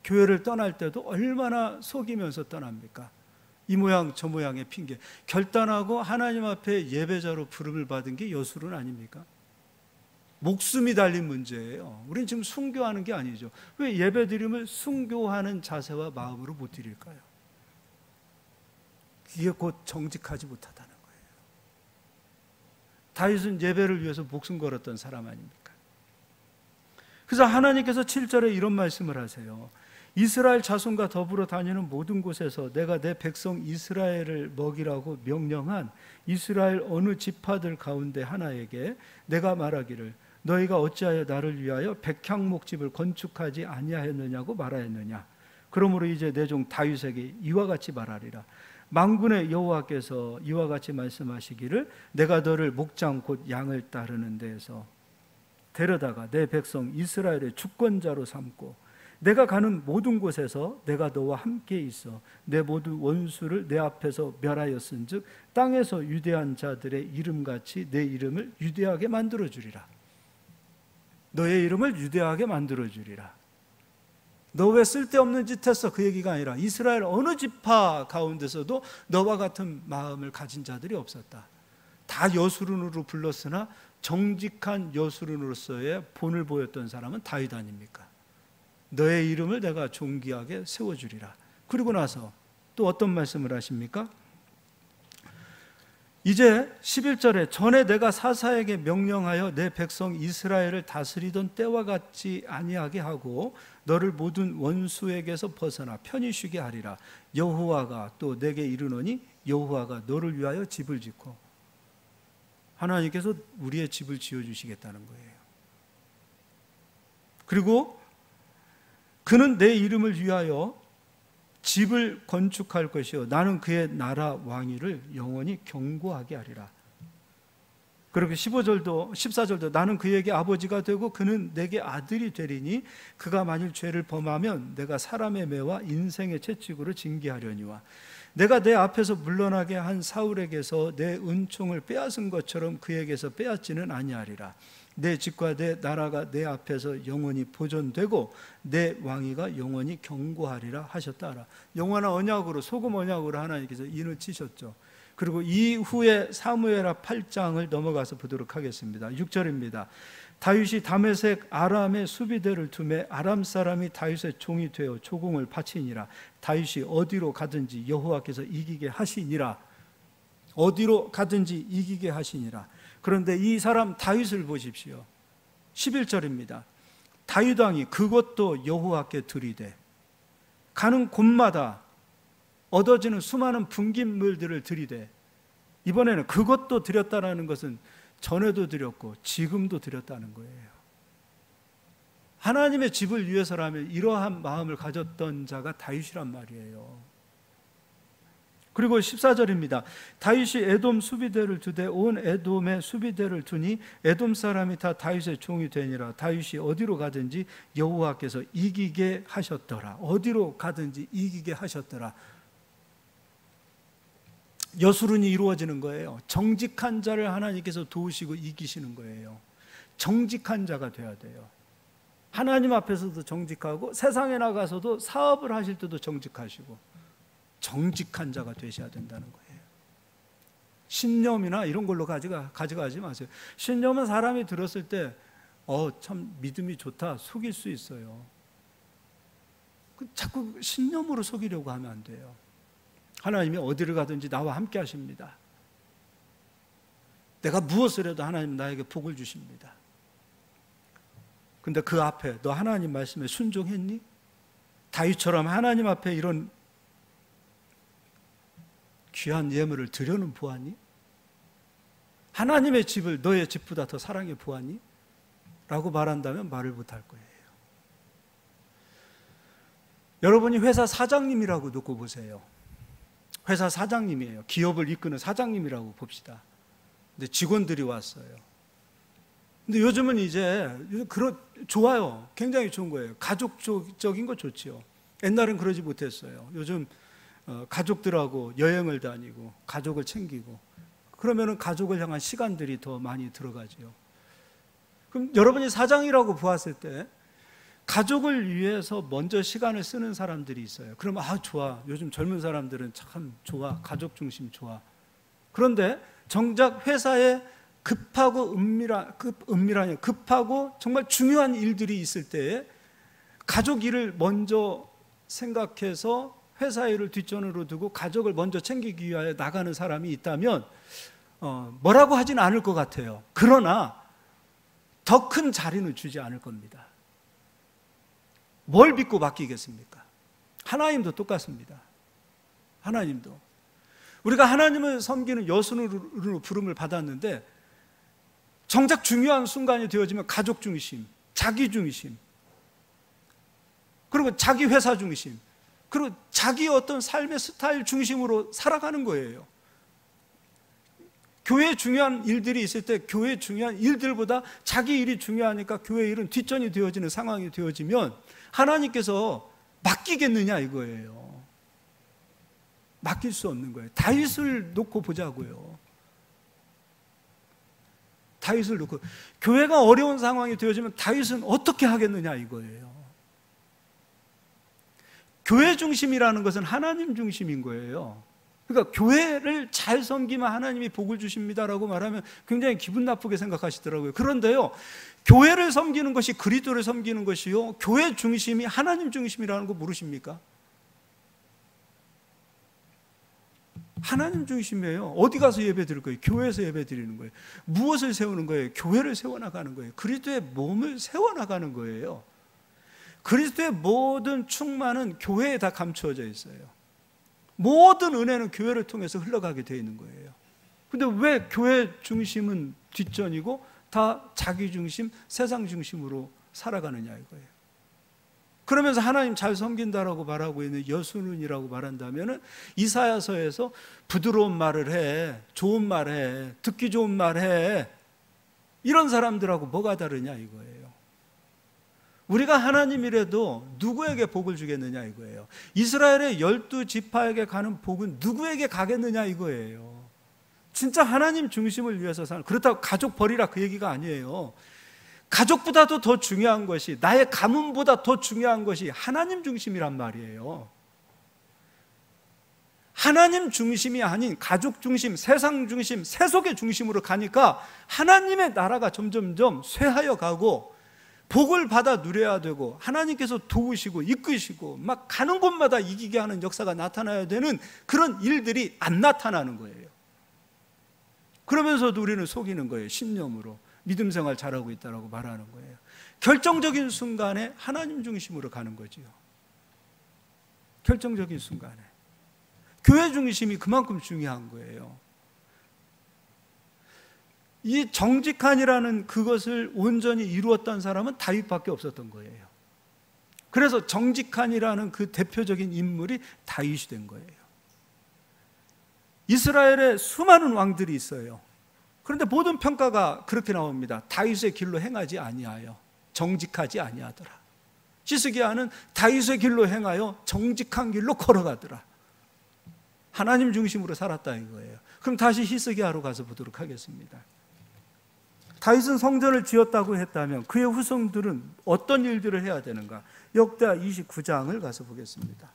교회를 떠날 때도 얼마나 속이면서 떠납니까? 이 모양 저 모양의 핑계. 결단하고 하나님 앞에 예배자로 부름을 받은 게 여술은 아닙니까? 목숨이 달린 문제예요. 우린 지금 순교하는 게 아니죠. 왜 예배 드림을 순교하는 자세와 마음으로 못 드릴까요? 이게 곧 정직하지 못하다는 거예요. 다윗은 예배를 위해서 목숨 걸었던 사람 아닙니까? 그래서 하나님께서 7절에 이런 말씀을 하세요. 이스라엘 자손과 더불어 다니는 모든 곳에서 내가 내 백성 이스라엘을 먹이라고 명령한 이스라엘 어느 지파들 가운데 하나에게 내가 말하기를 너희가 어찌하여 나를 위하여 백향목집을 건축하지 아니하였느냐고 말하였느냐. 그러므로 이제 내 종 다윗에게 이와 같이 말하리라. 만군의 여호와께서 이와 같이 말씀하시기를 내가 너를 목장 곧 양을 따르는 데에서 데려다가 내 백성 이스라엘의 주권자로 삼고 내가 가는 모든 곳에서 내가 너와 함께 있어 내 모든 원수를 내 앞에서 멸하였은즉 땅에서 유대한 자들의 이름같이 내 이름을 유대하게 만들어주리라. 너의 이름을 유대하게 만들어주리라. 너 왜 쓸데없는 짓 했어? 그 얘기가 아니라 이스라엘 어느 지파 가운데서도 너와 같은 마음을 가진 자들이 없었다. 다 여수론으로 불렀으나 정직한 여수론으로서의 본을 보였던 사람은 다윗 아닙니까? 너의 이름을 내가 존귀하게 세워주리라. 그리고 나서 또 어떤 말씀을 하십니까? 이제 11절에 전에 내가 사사에게 명령하여 내 백성 이스라엘을 다스리던 때와 같지 아니하게 하고 너를 모든 원수에게서 벗어나 편히 쉬게 하리라. 여호와가 또 내게 이르노니 여호와가 너를 위하여 집을 짓고 하나님께서 우리의 집을 지어주시겠다는 거예요. 그리고 그는 내 이름을 위하여 집을 건축할 것이요 나는 그의 나라 왕위를 영원히 경고하게 하리라. 그리고 14절도 나는 그에게 아버지가 되고 그는 내게 아들이 되리니 그가 만일 죄를 범하면 내가 사람의 매와 인생의 채찍으로 징계하려니와 내가 내 앞에서 물러나게 한 사울에게서 내 은총을 빼앗은 것처럼 그에게서 빼앗지는 아니하리라. 내 집과 내 나라가 내 앞에서 영원히 보존되고 내 왕위가 영원히 경고하리라 하셨다. 영원한 언약으로 소금 언약으로 하나님께서 인을 치셨죠. 그리고 이후에 사무엘하 8장을 넘어가서 보도록 하겠습니다. 6절입니다. 다윗이 다메섹 아람의 수비대를 두매 아람 사람이 다윗의 종이 되어 조공을 바치니라. 다윗이 어디로 가든지 여호와께서 이기게 하시니라. 어디로 가든지 이기게 하시니라. 그런데 이 사람 다윗을 보십시오. 11절입니다. 다윗 왕이 그것도 여호와께 드리되 가는 곳마다 얻어지는 수많은 분깃물들을 드리되 이번에는 그것도 드렸다라는 것은 전에도 드렸고 지금도 드렸다는 거예요. 하나님의 집을 위해서라면 이러한 마음을 가졌던 자가 다윗이란 말이에요. 그리고 14절입니다. 다윗이 에돔 수비대를 두되 온 에돔의 수비대를 두니 에돔 사람이 다 다윗의 종이 되니라. 다윗이 어디로 가든지 여호와께서 이기게 하셨더라. 어디로 가든지 이기게 하셨더라. 여수론이 이루어지는 거예요. 정직한 자를 하나님께서 도우시고 이기시는 거예요. 정직한 자가 되어야 돼요. 하나님 앞에서도 정직하고 세상에 나가서도 사업을 하실 때도 정직하시고 정직한 자가 되셔야 된다는 거예요. 신념이나 이런 걸로 가져가지 마세요. 신념은 사람이 들었을 때 참 믿음이 좋다 속일 수 있어요. 자꾸 신념으로 속이려고 하면 안 돼요. 하나님이 어디를 가든지 나와 함께 하십니다. 내가 무엇을 해도 하나님 나에게 복을 주십니다. 근데 그 앞에 너 하나님 말씀에 순종했니? 다윗처럼 하나님 앞에 이런 귀한 예물을 드려는 보았니? 하나님의 집을 너의 집보다 더 사랑해 보았니? 라고 말한다면 말을 못할 거예요. 여러분이 회사 사장님이라고 놓고 보세요. 회사 사장님이에요. 기업을 이끄는 사장님이라고 봅시다. 근데 직원들이 왔어요. 근데 요즘은 이제 좋아요. 굉장히 좋은 거예요. 가족적인 거 좋지요. 옛날엔 그러지 못했어요. 요즘 가족들하고 여행을 다니고 가족을 챙기고 그러면은 가족을 향한 시간들이 더 많이 들어가지요. 그럼 여러분이 사장이라고 보았을 때 가족을 위해서 먼저 시간을 쓰는 사람들이 있어요. 그러면 좋아. 요즘 젊은 사람들은 참 좋아. 가족 중심 좋아. 그런데 정작 회사에 급하고 급하고 정말 중요한 일들이 있을 때에 가족 일을 먼저 생각해서 회사 일을 뒷전으로 두고 가족을 먼저 챙기기 위하여 나가는 사람이 있다면 뭐라고 하지는 않을 것 같아요. 그러나 더 큰 자리는 주지 않을 겁니다. 뭘 믿고 맡기겠습니까? 하나님도 똑같습니다. 하나님도 우리가 하나님을 섬기는 여순으로 부름을 받았는데 정작 중요한 순간이 되어지면 가족 중심, 자기 중심, 그리고 자기 회사 중심, 그리고 자기 어떤 삶의 스타일 중심으로 살아가는 거예요. 교회에 중요한 일들이 있을 때 교회에 중요한 일들보다 자기 일이 중요하니까 교회 일은 뒷전이 되어지는 상황이 되어지면 하나님께서 맡기겠느냐 이거예요. 맡길 수 없는 거예요. 다윗을 놓고 보자고요. 다윗을 놓고 교회가 어려운 상황이 되어지면 다윗은 어떻게 하겠느냐 이거예요. 교회 중심이라는 것은 하나님 중심인 거예요. 그러니까 교회를 잘 섬기면 하나님이 복을 주십니다라고 말하면 굉장히 기분 나쁘게 생각하시더라고요. 그런데요, 교회를 섬기는 것이 그리스도를 섬기는 것이요, 교회 중심이 하나님 중심이라는 거 모르십니까? 하나님 중심이에요. 어디 가서 예배 드릴 거예요? 교회에서 예배 드리는 거예요. 무엇을 세우는 거예요? 교회를 세워나가는 거예요. 그리스도의 몸을 세워나가는 거예요. 그리스도의 모든 충만은 교회에 다 감추어져 있어요. 모든 은혜는 교회를 통해서 흘러가게 되어 있는 거예요. 근데 왜 교회 중심은 뒷전이고 다 자기 중심, 세상 중심으로 살아가느냐 이거예요. 그러면서 하나님 잘 섬긴다라고 말하고 있는 여순이라고 말한다면 이사야서에서 부드러운 말을 해, 좋은 말 해, 듣기 좋은 말 해, 이런 사람들하고 뭐가 다르냐 이거예요. 우리가 하나님이라도 누구에게 복을 주겠느냐 이거예요. 이스라엘의 12지파에게 가는 복은 누구에게 가겠느냐 이거예요. 진짜 하나님 중심을 위해서 사는, 그렇다고 가족 버리라 그 얘기가 아니에요. 가족보다도 더 중요한 것이, 나의 가문보다 더 중요한 것이 하나님 중심이란 말이에요. 하나님 중심이 아닌 가족 중심, 세상 중심, 세속의 중심으로 가니까 하나님의 나라가 점점점 쇠하여 가고 복을 받아 누려야 되고 하나님께서 도우시고 이끄시고 막 가는 곳마다 이기게 하는 역사가 나타나야 되는 그런 일들이 안 나타나는 거예요. 그러면서도 우리는 속이는 거예요. 신념으로 믿음 생활 잘하고 있다고 말하는 거예요. 결정적인 순간에 하나님 중심으로 가는 거지요. 결정적인 순간에 교회 중심이 그만큼 중요한 거예요. 이 정직한이라는 그것을 온전히 이루었던 사람은 다윗밖에 없었던 거예요. 그래서 정직한이라는 그 대표적인 인물이 다윗이 된 거예요. 이스라엘에 수많은 왕들이 있어요. 그런데 모든 평가가 그렇게 나옵니다. 다윗의 길로 행하지 아니하여 정직하지 아니하더라. 히스기야는 다윗의 길로 행하여 정직한 길로 걸어가더라. 하나님 중심으로 살았다 이거예요. 그럼 다시 히스기야로 가서 보도록 하겠습니다. 다윗은 성전을 지었다고 했다면 그의 후손들은 어떤 일들을 해야 되는가? 역대하 29장을 가서 보겠습니다.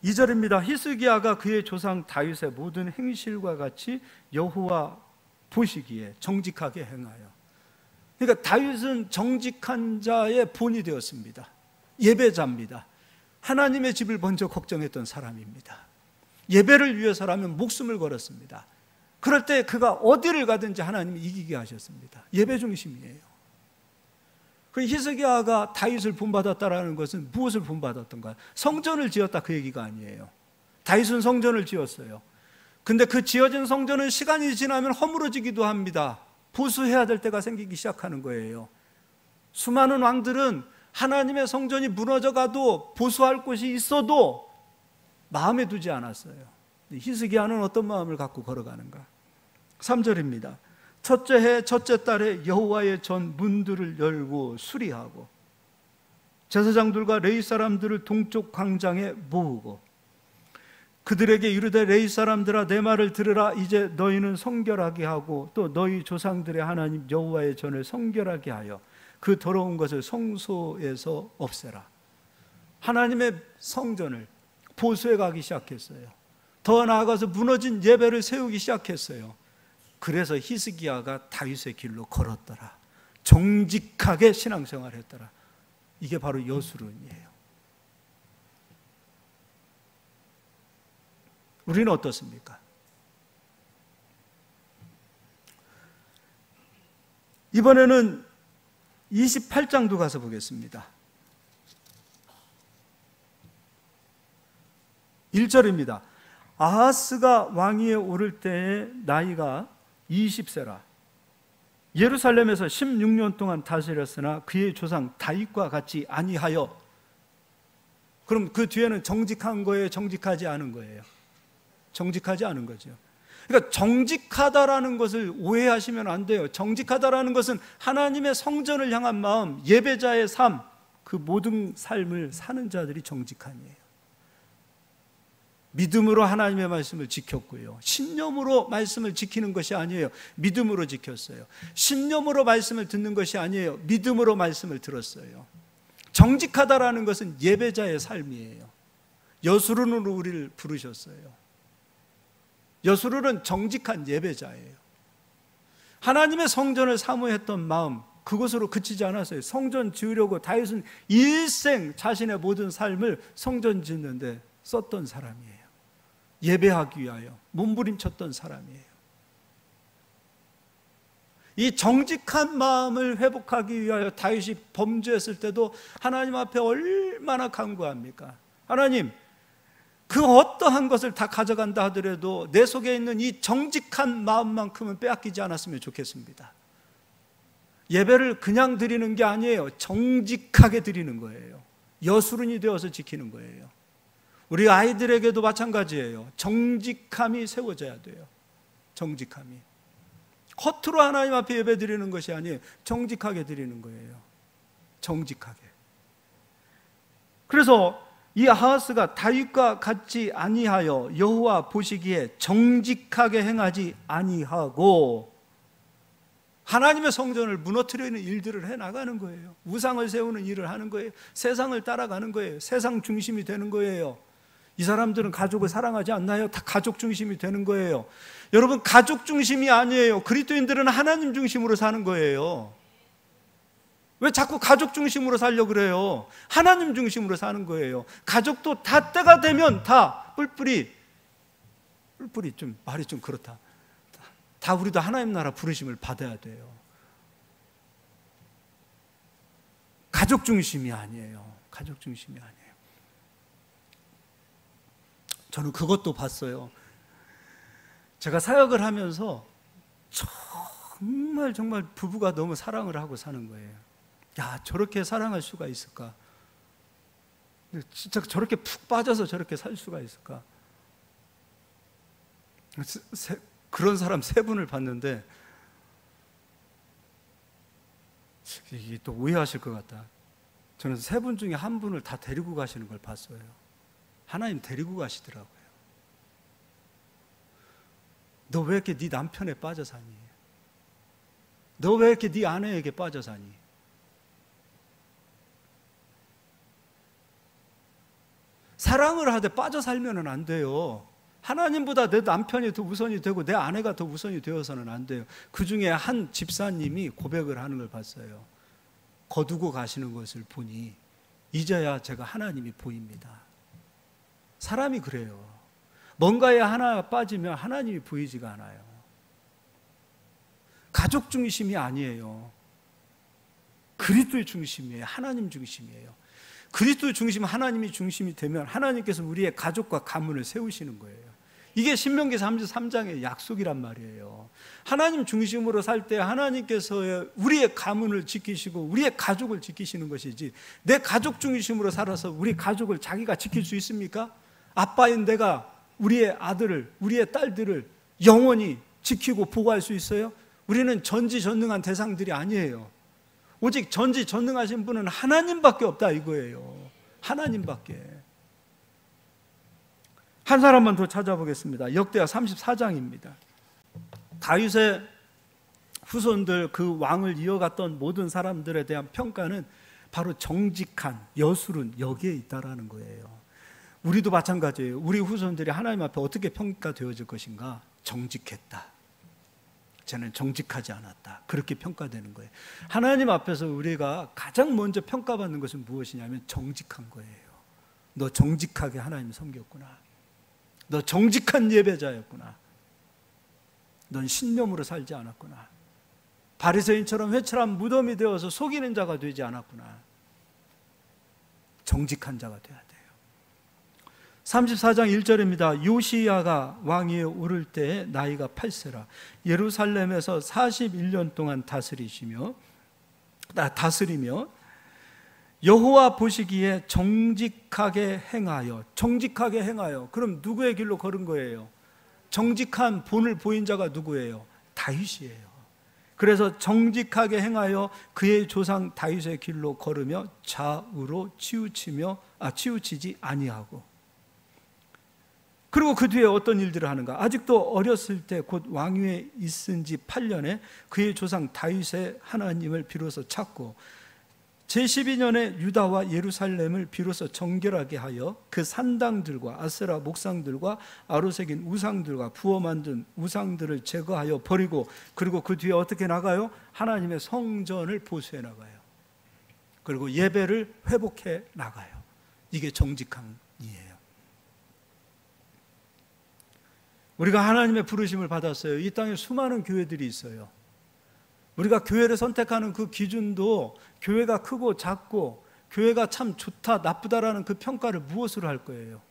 2절입니다. 히스기야가 그의 조상 다윗의 모든 행실과 같이 여호와 보시기에 정직하게 행하여. 그러니까 다윗은 정직한 자의 본이 되었습니다. 예배자입니다. 하나님의 집을 먼저 걱정했던 사람입니다. 예배를 위해서라면 목숨을 걸었습니다. 그럴 때 그가 어디를 가든지 하나님이 이기게 하셨습니다. 예배 중심이에요. 그 히스기야가 다윗을 본받았다라는 것은 무엇을 본받았던가? 성전을 지었다 그 얘기가 아니에요. 다윗은 성전을 지었어요. 근데 그 지어진 성전은 시간이 지나면 허물어지기도 합니다. 보수해야 될 때가 생기기 시작하는 거예요. 수많은 왕들은 하나님의 성전이 무너져가도 보수할 곳이 있어도 마음에 두지 않았어요. 히스기야는 어떤 마음을 갖고 걸어가는가? 3절입니다. 첫째 해 첫째 달에 여호와의 전 문들을 열고 수리하고 제사장들과 레위 사람들을 동쪽 광장에 모으고 그들에게 이르되 레위 사람들아 내 말을 들으라. 이제 너희는 성결하게 하고 또 너희 조상들의 하나님 여호와의 전을 성결하게 하여 그 더러운 것을 성소에서 없애라. 하나님의 성전을 보수해 가기 시작했어요. 더 나아가서 무너진 예배를 세우기 시작했어요. 그래서 히스기야가 다윗의 길로 걸었더라. 정직하게 신앙생활했더라. 이게 바로 여수론이에요. 우리는 어떻습니까? 이번에는 28장도 가서 보겠습니다. 1절입니다. 아하스가 왕위에 오를 때의 나이가 20세라. 예루살렘에서 16년 동안 다스렸으나 그의 조상 다윗과 같이 아니하여. 그럼 그 뒤에는 정직한 거예요, 정직하지 않은 거예요? 정직하지 않은 거죠. 그러니까 정직하다라는 것을 오해하시면 안 돼요. 정직하다라는 것은 하나님의 성전을 향한 마음, 예배자의 삶, 그 모든 삶을 사는 자들이 정직함이에요. 믿음으로 하나님의 말씀을 지켰고요. 신념으로 말씀을 지키는 것이 아니에요. 믿음으로 지켰어요. 신념으로 말씀을 듣는 것이 아니에요. 믿음으로 말씀을 들었어요. 정직하다라는 것은 예배자의 삶이에요. 여수론으로 우리를 부르셨어요. 여수론은 정직한 예배자예요. 하나님의 성전을 사모했던 마음, 그것으로 그치지 않았어요. 성전 지으려고 다윗은 일생 자신의 모든 삶을 성전 짓는데 썼던 사람이에요. 예배하기 위하여 몸부림쳤던 사람이에요. 이 정직한 마음을 회복하기 위하여 다윗이 범죄했을 때도 하나님 앞에 얼마나 간구합니까? 하나님, 그 어떠한 것을 다 가져간다 하더라도 내 속에 있는 이 정직한 마음만큼은 빼앗기지 않았으면 좋겠습니다. 예배를 그냥 드리는 게 아니에요. 정직하게 드리는 거예요. 여수론이 되어서 지키는 거예요. 우리 아이들에게도 마찬가지예요. 정직함이 세워져야 돼요. 정직함이. 허투루 하나님 앞에 예배 드리는 것이 아니에요. 정직하게 드리는 거예요. 정직하게. 그래서 이 아하스가 다윗과 같지 아니하여 여호와 보시기에 정직하게 행하지 아니하고 하나님의 성전을 무너뜨리는 일들을 해나가는 거예요. 우상을 세우는 일을 하는 거예요. 세상을 따라가는 거예요. 세상 중심이 되는 거예요. 이 사람들은 가족을 사랑하지 않나요? 다 가족 중심이 되는 거예요. 여러분, 가족 중심이 아니에요. 그리스도인들은 하나님 중심으로 사는 거예요. 왜 자꾸 가족 중심으로 살려고 그래요? 하나님 중심으로 사는 거예요. 가족도 다 때가 되면 다 뿔뿔이 좀 말이 좀 그렇다. 다 우리도 하나님 나라 부르심을 받아야 돼요. 가족 중심이 아니에요. 가족 중심이 아니에요. 저는 그것도 봤어요. 제가 사역을 하면서 정말 부부가 너무 사랑을 하고 사는 거예요. 야, 저렇게 사랑할 수가 있을까? 진짜 저렇게 푹 빠져서 저렇게 살 수가 있을까? 그런 사람 3분을 봤는데 이게 또 오해하실 것 같다. 저는 3분 중에 1분을 다 데리고 가시는 걸 봤어요. 하나님 데리고 가시더라고요. 너 왜 이렇게 네 남편에 빠져 사니? 너 왜 이렇게 네 아내에게 빠져 사니? 사랑을 하되 빠져 살면은 안 돼요. 하나님보다 내 남편이 더 우선이 되고 내 아내가 더 우선이 되어서는 안 돼요. 그 중에 한 집사님이 고백을 하는 걸 봤어요. 거두고 가시는 것을 보니 이제야 제가 하나님이 보입니다. 사람이 그래요. 뭔가에 하나 빠지면 하나님이 보이지가 않아요. 가족 중심이 아니에요. 그리스도의 중심이에요. 하나님 중심이에요. 그리스도의 중심, 하나님이 중심이 되면 하나님께서 우리의 가족과 가문을 세우시는 거예요. 이게 신명기 33장의 약속이란 말이에요. 하나님 중심으로 살 때 하나님께서 우리의 가문을 지키시고 우리의 가족을 지키시는 것이지, 내 가족 중심으로 살아서 우리 가족을 자기가 지킬 수 있습니까? 아빠인 내가 우리의 아들을, 우리의 딸들을 영원히 지키고 보호할 수 있어요? 우리는 전지전능한 대상들이 아니에요. 오직 전지전능하신 분은 하나님밖에 없다 이거예요. 하나님밖에. 한 사람만 더 찾아보겠습니다. 역대하 34장입니다. 다윗의 후손들, 그 왕을 이어갔던 모든 사람들에 대한 평가는 바로 정직한, 여술은 여기에 있다라는 거예요. 우리도 마찬가지예요. 우리 후손들이 하나님 앞에 어떻게 평가되어질 것인가? 정직했다, 쟤는 정직하지 않았다, 그렇게 평가되는 거예요. 하나님 앞에서 우리가 가장 먼저 평가받는 것은 무엇이냐면 정직한 거예요. 너 정직하게 하나님 섬겼구나. 너 정직한 예배자였구나. 넌 신념으로 살지 않았구나. 바리새인처럼 회칠한 무덤이 되어서 속이는 자가 되지 않았구나. 정직한 자가 돼야 돼요. 34장 1절입니다. 요시야가 왕위에 오를 때에 나이가 8세라. 예루살렘에서 41년 동안 다스리며 여호와 보시기에 정직하게 행하여. 그럼 누구의 길로 걸은 거예요? 정직한 본을 보인 자가 누구예요? 다윗이에요. 그래서 정직하게 행하여 그의 조상 다윗의 길로 걸으며 좌우로 치우치지 아니하고. 그리고 그 뒤에 어떤 일들을 하는가? 아직도 어렸을 때 곧 왕위에 있은 지 8년에 그의 조상 다윗의 하나님을 비로소 찾고 제12년에 유다와 예루살렘을 비로소 정결하게 하여 그 산당들과 아세라 목상들과 아로새긴 우상들과 부어 만든 우상들을 제거하여 버리고, 그리고 그 뒤에 어떻게 나가요? 하나님의 성전을 보수해 나가요. 그리고 예배를 회복해 나가요. 이게 정직함이에요. 우리가 하나님의 부르심을 받았어요. 이 땅에 수많은 교회들이 있어요. 우리가 교회를 선택하는 그 기준도 교회가 크고 작고 교회가 참 좋다 나쁘다라는 그 평가를 무엇으로 할 거예요?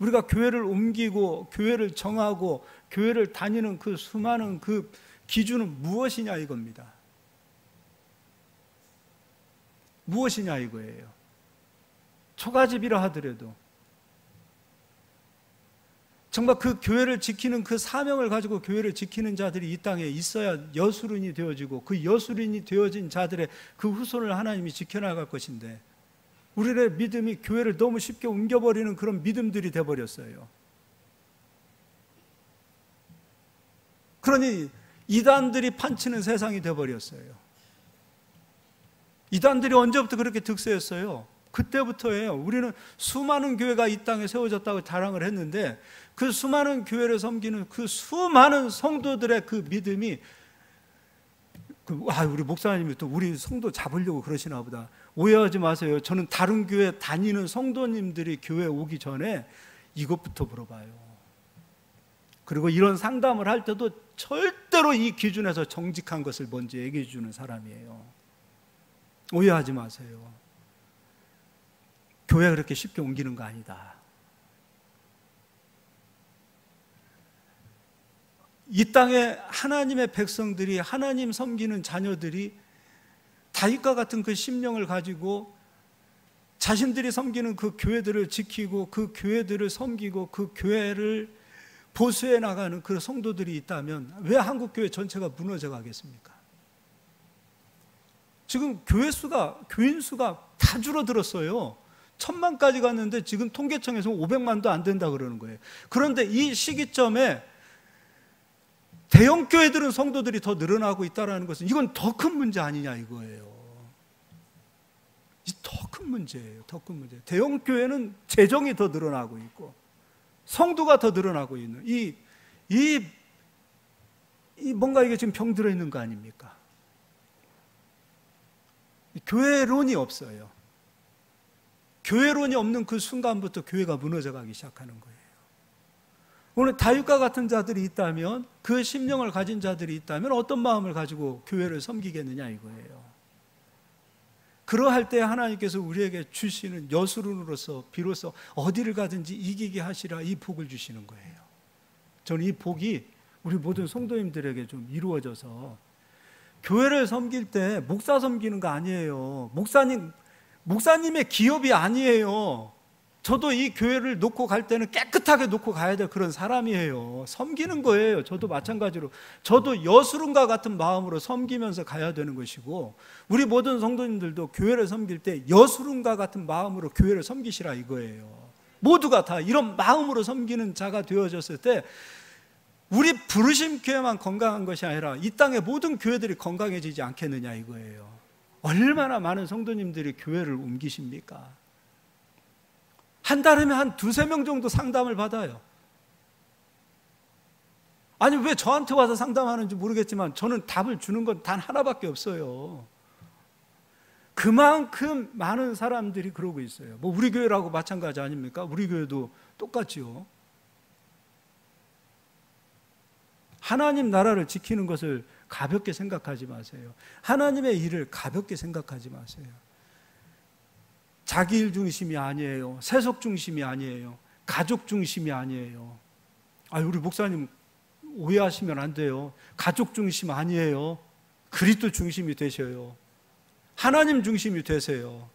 우리가 교회를 옮기고 교회를 정하고 교회를 다니는 그 수많은 그 기준은 무엇이냐 이겁니다. 무엇이냐 이거예요. 초가집이라 하더라도 정말 그 교회를 지키는 그 사명을 가지고 교회를 지키는 자들이 이 땅에 있어야 여수론이 되어지고, 그 여수론이 되어진 자들의 그 후손을 하나님이 지켜나갈 것인데, 우리의 믿음이 교회를 너무 쉽게 옮겨버리는 그런 믿음들이 되어버렸어요. 그러니 이단들이 판치는 세상이 되어버렸어요. 이단들이 언제부터 그렇게 득세했어요? 그때부터예요. 우리는 수많은 교회가 이 땅에 세워졌다고 자랑을 했는데, 그 수많은 교회를 섬기는 그 수많은 성도들의 그 믿음이 우리 목사님이 또 우리 성도 잡으려고 그러시나 보다. 오해하지 마세요. 저는 다른 교회 다니는 성도님들이 교회 오기 전에 이것부터 물어봐요. 그리고 이런 상담을 할 때도 절대로 이 기준에서 정직한 것을 먼저 얘기해 주는 사람이에요. 오해하지 마세요. 교회 그렇게 쉽게 옮기는 거 아니다. 이 땅에 하나님의 백성들이, 하나님 섬기는 자녀들이 다윗과 같은 그 심령을 가지고 자신들이 섬기는 그 교회들을 지키고 그 교회들을 섬기고 그 교회를 보수해 나가는 그 성도들이 있다면 왜 한국 교회 전체가 무너져 가겠습니까? 지금 교인 수가 다 줄어들었어요. 1,000만까지 갔는데 지금 통계청에서 500만도 안 된다 그러는 거예요. 그런데 이 시기점에 대형 교회들은 성도들이 더 늘어나고 있다는 것은 이건 더 큰 문제 아니냐 이거예요. 더 큰 문제예요. 더 큰 문제. 대형 교회는 재정이 더 늘어나고 있고 성도가 더 늘어나고 있는 이 뭔가 이게 지금 병들어 있는 거 아닙니까? 교회론이 없어요. 교회론이 없는 그 순간부터 교회가 무너져가기 시작하는 거예요. 오늘 다윗과 같은 자들이 있다면, 그 심령을 가진 자들이 있다면 어떤 마음을 가지고 교회를 섬기겠느냐 이거예요. 그러할 때 하나님께서 우리에게 주시는 여수론으로서 비로소 어디를 가든지 이기게 하시라 이 복을 주시는 거예요. 저는 이 복이 우리 모든 성도님들에게 좀 이루어져서, 교회를 섬길 때 목사 섬기는 거 아니에요. 목사님의 기업이 아니에요. 저도 이 교회를 놓고 갈 때는 깨끗하게 놓고 가야 될 그런 사람이에요. 섬기는 거예요. 저도 마찬가지로 저도 여수론과 같은 마음으로 섬기면서 가야 되는 것이고, 우리 모든 성도님들도 교회를 섬길 때 여수론과 같은 마음으로 교회를 섬기시라 이거예요. 모두가 다 이런 마음으로 섬기는 자가 되어졌을 때 우리 부르심 교회만 건강한 것이 아니라 이 땅의 모든 교회들이 건강해지지 않겠느냐 이거예요. 얼마나 많은 성도님들이 교회를 옮기십니까? 한 달이면 한 2-3명 정도 상담을 받아요. 아니 왜 저한테 와서 상담하는지 모르겠지만 저는 답을 주는 건 단 하나밖에 없어요. 그만큼 많은 사람들이 그러고 있어요. 뭐 우리 교회라고 마찬가지 아닙니까? 우리 교회도 똑같지요. 하나님 나라를 지키는 것을 가볍게 생각하지 마세요. 하나님의 일을 가볍게 생각하지 마세요. 자기 일 중심이 아니에요. 세속 중심이 아니에요. 가족 중심이 아니에요. 우리 목사님 오해하시면 안 돼요. 가족 중심 아니에요. 그리스도 중심이 되셔요. 하나님 중심이 되세요.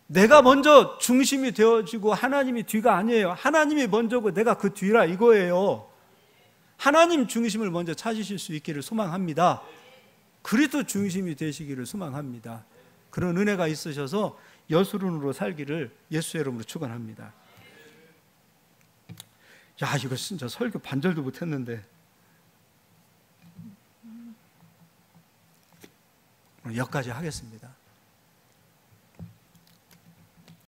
내가 먼저 중심이 되어지고 하나님이 뒤가 아니에요. 하나님이 먼저고 내가 그 뒤라 이거예요. 하나님 중심을 먼저 찾으실 수 있기를 소망합니다. 그리스도 중심이 되시기를 소망합니다. 그런 은혜가 있으셔서 여수론으로 살기를 예수의 이름으로 축원합니다. 야, 이거 진짜 설교 반절도 못했는데 오늘 여기까지 하겠습니다.